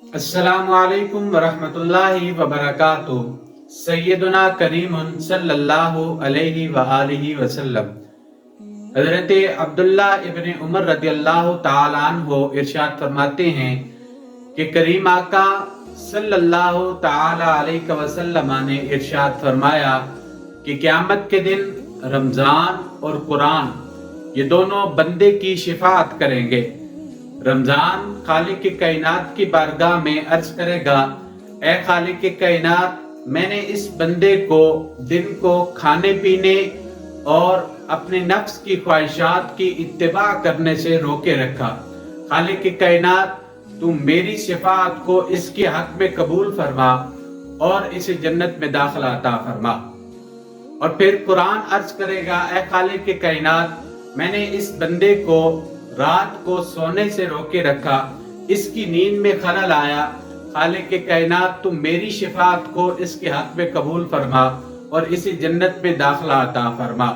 السلام علیکم ورحمۃ اللہ وبرکاتہ۔ سیدنا کریم صلی اللہ علیہ وآلہ وسلم۔ حضرت عبداللہ ابن عمر رضی اللہ تعالیٰ عنہ ارشاد فرماتے ہیں کہ کریم آقا صلی اللہ تعالیٰ علیہ وسلم نے ارشاد فرمایا کہ قیامت کے دن رمضان اور قرآن یہ دونوں بندے کی شفاعت کریں گے۔ رمضان خالق کائنات کی بارگاہ میں عرض کرے گا، اے خالق کائنات، میں نے اس بندے کو دن کو کھانے پینے اور اپنے نفس کی خواہشات کی اتباع کرنے سے روکے رکھا۔ خالق کائنات، تو میری شفاعت کو اس کے حق میں قبول فرما اور اسے جنت میں داخلہ عطا فرما۔ اور پھر قرآن عرض کرے گا، اے خالق کائنات، میں نے اس بندے کو رات کو سونے سے روکے رکھا، اس کی نیند میں خلل آیا۔ خالق کائنات، تم میری شفاعت کو اس کے حق میں قبول فرما اور اسے جنت میں داخلہ عطا فرما۔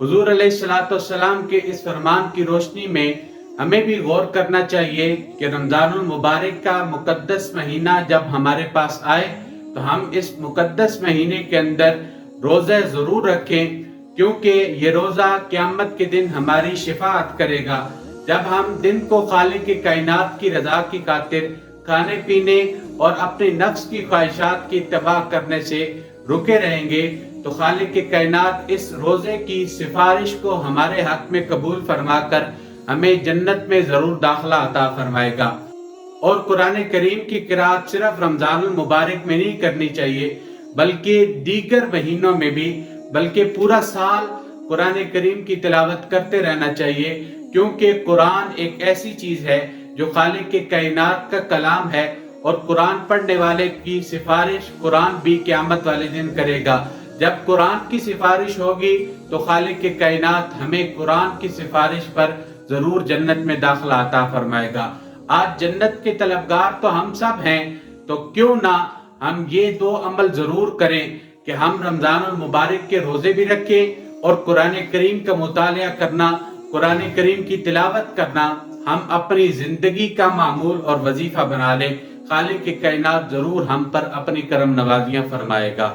حضور علیہ السلام کے اس فرمان کی روشنی میں ہمیں بھی غور کرنا چاہیے کہ رمضان المبارک کا مقدس مہینہ جب ہمارے پاس آئے تو ہم اس مقدس مہینے کے اندر روزہ ضرور رکھیں، کیونکہ یہ روزہ قیامت کے دن ہماری شفاعت کرے گا۔ جب ہم دن کو خالق کائنات کی رضا کی خاطر کھانے پینے اور اپنے نفس کی خواہشات کی اتباع کرنے سے رکے رہیں گے تو خالق کائنات اس روزے کی سفارش کو ہمارے حق میں قبول فرما کر ہمیں جنت میں ضرور داخلہ عطا فرمائے گا۔ اور قرآن کریم کی قرأت صرف رمضان المبارک میں نہیں کرنی چاہیے، بلکہ دیگر مہینوں میں بھی، بلکہ پورا سال قرآن کریم کی تلاوت کرتے رہنا چاہیے، کیونکہ قرآن ایک ایسی چیز ہے جو خالق کائنات کا کلام ہے، اور قرآن پڑھنے والے کی سفارش قرآن بھی قیامت والے دن کرے گا۔ جب قرآن کی سفارش ہوگی تو خالق کائنات ہمیں قرآن کی سفارش پر ضرور جنت میں داخلہ عطا فرمائے گا۔ آج جنت کے طلبگار تو ہم سب ہیں، تو کیوں نہ ہم یہ دو عمل ضرور کریں کہ ہم رمضان المبارک کے روزے بھی رکھیں اور قرآن کریم کا مطالعہ کرنا، قرآن کریم کی تلاوت کرنا ہم اپنی زندگی کا معمول اور وظیفہ بنا لیں۔ خالق کائنات ضرور ہم پر اپنی کرم نوازیاں فرمائے گا۔